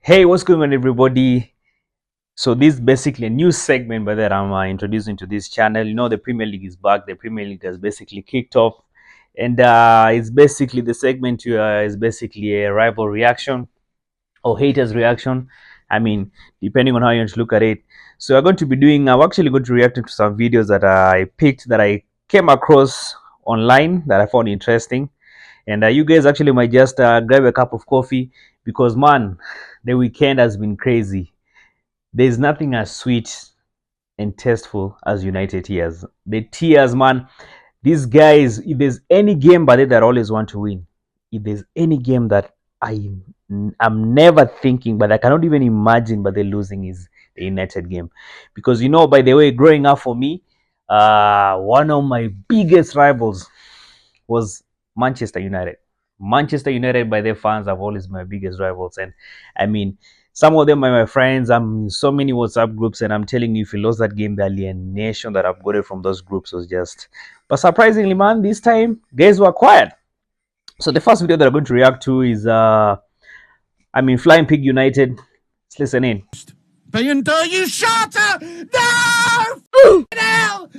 Hey, what's going on, everybody? So this is basically a new segment by that I'm introducing to this channel. You know, the Premier League is back. The Premier League has basically kicked off, and it's basically the segment is basically a rival reaction or haters reaction. I mean, depending on how you want to look at it. So I'm actually going to react to some videos that I picked that I came across online that I found interesting, and you guys actually might just grab a cup of coffee because man, the weekend has been crazy. There's nothing as sweet and tasteful as United tears. The tears, man. These guys, if there's any game by that always want to win, if there's any game that I'm never thinking, but I cannot even imagine, but they're losing is the United game, because by the way, growing up for me, one of my biggest rivals was Manchester United. Manchester United by their fans have always been my biggest rivals, and I mean, some of them are my friends. I'm in so many WhatsApp groups, and I'm telling you, if you lost that game, the alienation that I've got it from those groups was just. But surprisingly, man, this time guys were quiet. So the first video that I'm going to react to is Flying Pig United. Let's listen in. Bayindir, you shatter! No! Hell!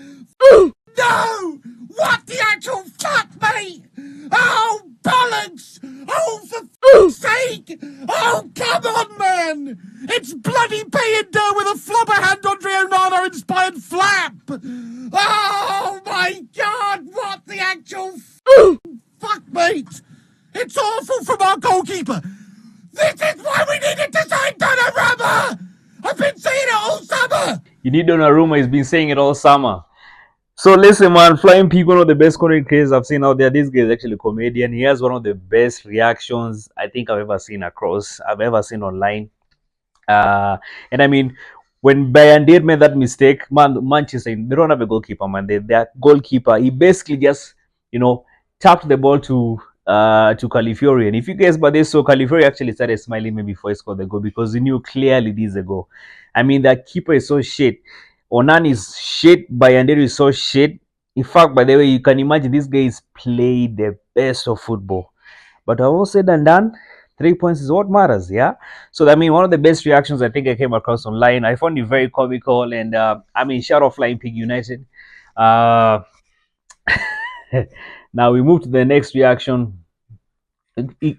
No! What the actual fuck, mate? Oh, bollocks! Oh, for sake! Oh, come on, man! It's bloody Bayindir with a flubber hand Andre Onana-inspired flap! Oh, my God! What the actual fuck, mate? It's awful from our goalkeeper! This is why we needed to sign Donnarumma! I've been saying it all summer! You need Donnarumma, he's been saying it all summer. So listen, man, Flying Pig, one of the best content creators I've seen out there. This guy is actually a comedian. He has one of the best reactions I think I've ever seen online. And I mean, when Bayindir made that mistake, man, Manchester, they don't have a goalkeeper, man. Their goalkeeper, he basically just, tapped the ball to Calafiori. And if you guys but this, so Calafiori actually started smiling maybe before he scored the goal, because he knew clearly this is a goal. I mean, that keeper is so shit. Onan is shit. Bayindir is so shit. In fact, by the way, you can imagine this guy is played the best of football. But all said and done, 3 points is what matters, yeah. So I mean, one of the best reactions I think I came across online. I found it very comical, and shout out Flying Pig United. Now we move to the next reaction,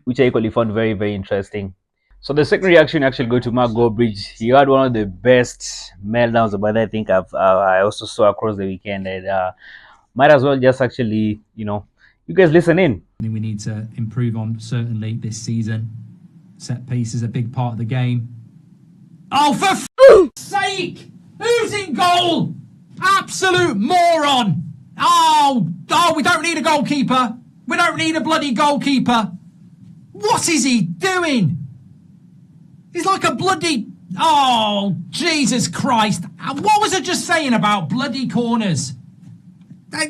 which I equally found very, very interesting. So the second reaction actually go to Mark Goldbridge. He had one of the best meltdowns about I think I also saw across the weekend, and might as well just actually, you guys listen in. We need to improve on certainly this season. Set piece is a big part of the game. Oh, for f***'s sake! Who's in goal? Absolute moron! Oh, we don't need a goalkeeper. We don't need a bloody goalkeeper. What is he doing? He's like a bloody... Oh, Jesus Christ. What was I just saying about bloody corners?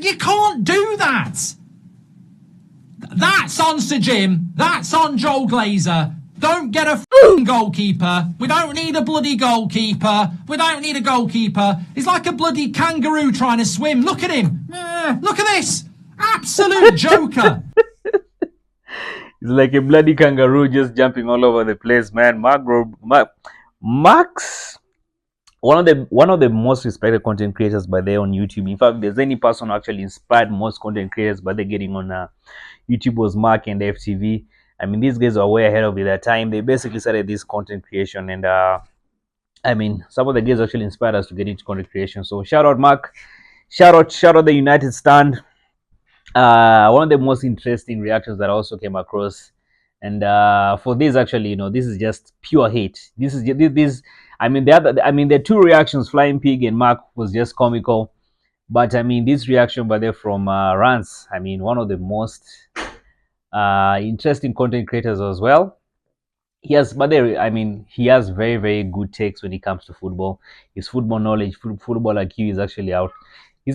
You can't do that. That's on Sir Jim. That's on Joel Glazer. Don't get a f***ing goalkeeper. We don't need a bloody goalkeeper. We don't need a goalkeeper. He's like a bloody kangaroo trying to swim. Look at him. Look at this. Absolute joker. He's like a bloody kangaroo just jumping all over the place, man. Max, one of the most respected content creators by there on YouTube. In fact, there's any person who actually inspired most content creators by they getting on YouTube was Mark and FTV. I mean, these guys are way ahead of their time. They basically started this content creation, and some of the guys actually inspired us to get into content creation. So shout out Mark, shout out the United stand. One of the most interesting reactions that I also came across, and for this actually, this is just pure hate. The two reactions, Flying Pig and Mark, was just comical, but I mean, this reaction by there from Rance, one of the most interesting content creators as well. He has very, very good takes when it comes to football. His football knowledge, football IQ is actually out.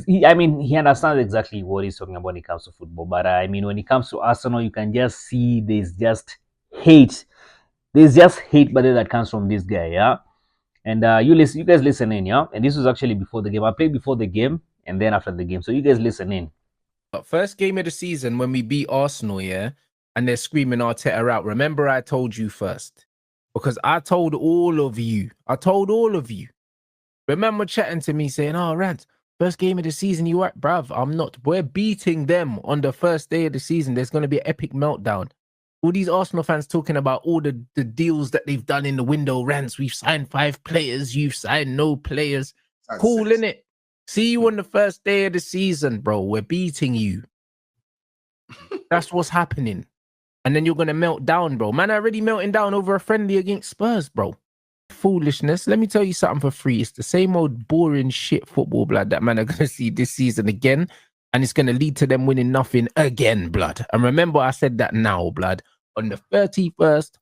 He understands exactly what he's talking about when it comes to football. But when it comes to Arsenal, you can just see there's just hate. There's just hate, but that comes from this guy, yeah. And you guys listen in, yeah. And this was actually before the game. I played before the game and then after the game. So you guys listen in. First game of the season when we beat Arsenal, yeah, and they're screaming Arteta out. Remember, I told you first. because I told all of you. Remember chatting to me saying, "Oh, Rant, first game of the season, you right, bruv? I'm not. We're beating them on the first day of the season. There's going to be an epic meltdown." All these Arsenal fans talking about all the deals that they've done in the window. Rants, we've signed 5 players. You've signed no players. Cool, innit? See you on the first day of the season, bro. We're beating you. That's what's happening. And then you're going to melt down, bro. Man, already melting down over a friendly against Spurs, bro. Foolishness. Let me tell you something for free. It's the same old boring shit football, blood, that man are going to see this season again. And it's going to lead to them winning nothing again, blood. And remember, I said that now, blood. On the 31st,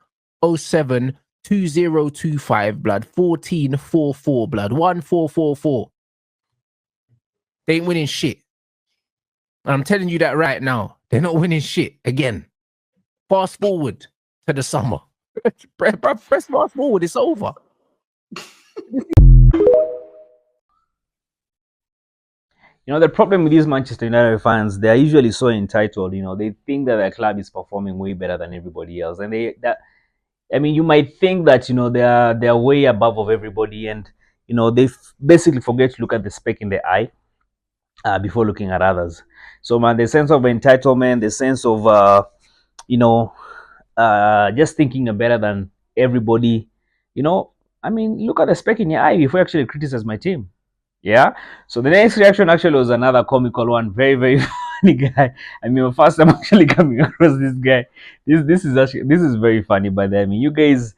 07, 2025, blood. 1444, blood. 1444. They ain't winning shit. And I'm telling you that right now. They're not winning shit again. Fast forward to the summer. Press fast forward. It's over. You know, the problem with these Manchester United fans, they are usually so entitled. You know, they think that their club is performing way better than everybody else, and you might think that, you know, they're way above of everybody, and you know, they basically forget to look at the speck in the eye before looking at others. So, man, the sense of entitlement, the sense of just thinking you're better than everybody. You know, I mean, look at the speck in your eye before you actually criticize my team. Yeah. So the next reaction actually was another comical one. Very, very funny guy. I mean, first time actually coming across this guy. This is very funny. But I mean, you guys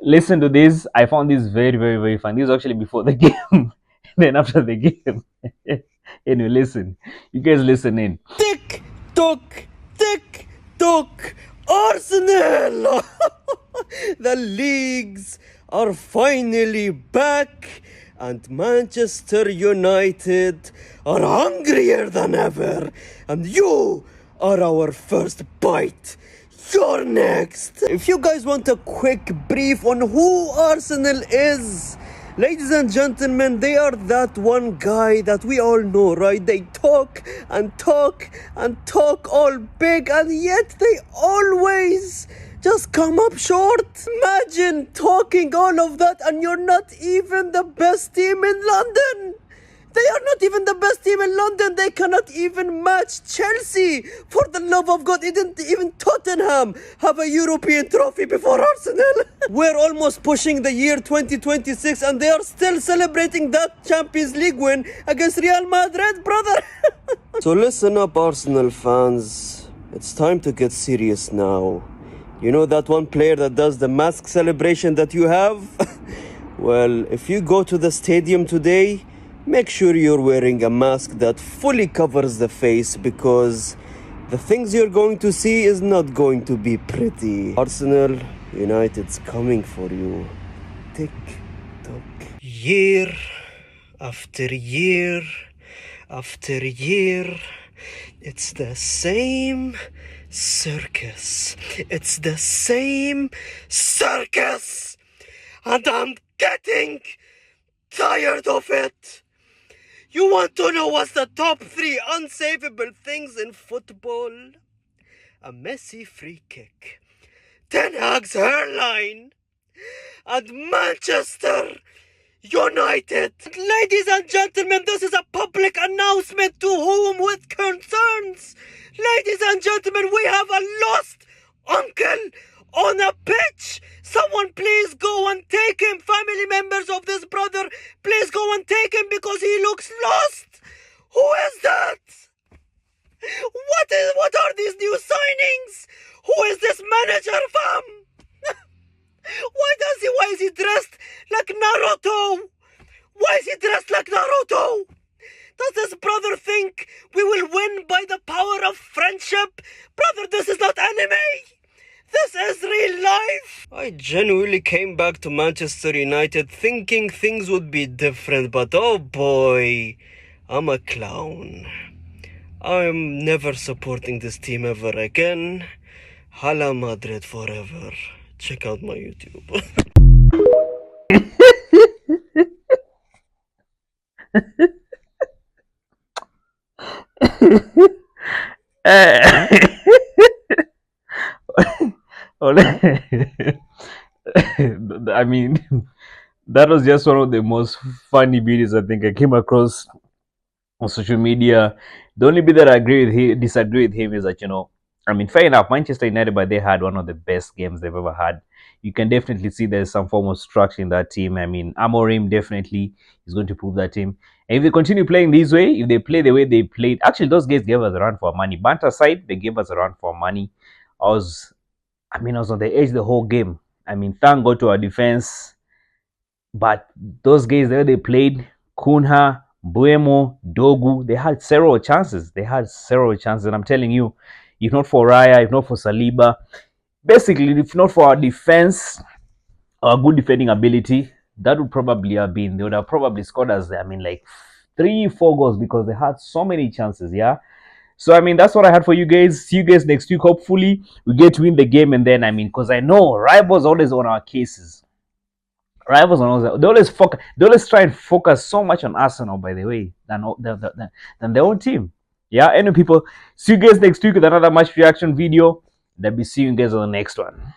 listen to this. I found this very, very, very funny. This was actually before the game. Then after the game. Anyway, listen. You guys listen in. Tick tock, Arsenal. The leagues are finally back. And Manchester United are hungrier than ever. And you are our first bite. You're next. If you guys want a quick brief on who Arsenal is, ladies and gentlemen, they are that one guy that we all know, right? They talk and talk and talk all big, and yet they always just come up short. Imagine talking all of that and you're not even the best team in London. They are not even the best team in London. They cannot even match Chelsea. For the love of God, didn't even Tottenham have a European trophy before Arsenal? We're almost pushing the year 2026 and they are still celebrating that Champions League win against Real Madrid, brother. So listen up, Arsenal fans. It's time to get serious now. You know that one player that does the mask celebration that you have? Well, if you go to the stadium today, make sure you're wearing a mask that fully covers the face, because the things you're going to see is not going to be pretty. Arsenal, United's coming for you. Tick tock. Year after year after year, it's the same circus. It's the same circus. And I'm getting tired of it. You want to know what's the top 3 unsavable things in football? A messy free kick, Ten Hag's hairline, and Manchester United. Ladies and gentlemen, this is a public announcement to whom with concerns. Ladies and gentlemen, we have a lost uncle on a pitch. Someone please go and take him. Family members of this brother, please go and take him because he looks lost. Who is that? What are these new signings? Who is this manager, fam? Why is he dressed like Naruto? Why is he dressed like Naruto? Does this brother think we will win by the power of friendship? Brother, this is not anime. This is real life. I genuinely came back to Manchester United thinking things would be different, but oh boy, I'm a clown. I'm never supporting this team ever again. Hala Madrid forever. Check out my YouTube. I mean, that was just one of the most funny videos I think I came across on social media. The only bit that I disagree with him is that, I mean, fair enough, Manchester United, but they had one of the best games they've ever had. You can definitely see there's some form of structure in that team. I mean, Amorim definitely is going to prove that team. And if they continue playing this way, if they play the way they played, actually, those guys gave us a run for money. Banter side, they gave us a run for money. I was on the edge the whole game. I mean, thank God to our defense. But those guys, the way they played, Cunha, Mbeumo, Dogu, they had several chances. And I'm telling you, if not for Raya, if not for Saliba, basically, if not for our defense, our good defending ability, that would probably have been, they would have probably scored us, I mean, like 3-4 goals because they had so many chances, yeah? So, I mean, that's what I had for you guys. See you guys next week. Hopefully, we get to win the game. And then, I mean, because I know rivals always on our cases. Rivals on us. They always try and focus so much on Arsenal, by the way, than their own team. Yeah, anyway, people, see you guys next week with another match reaction video. Then be seeing you guys on the next one.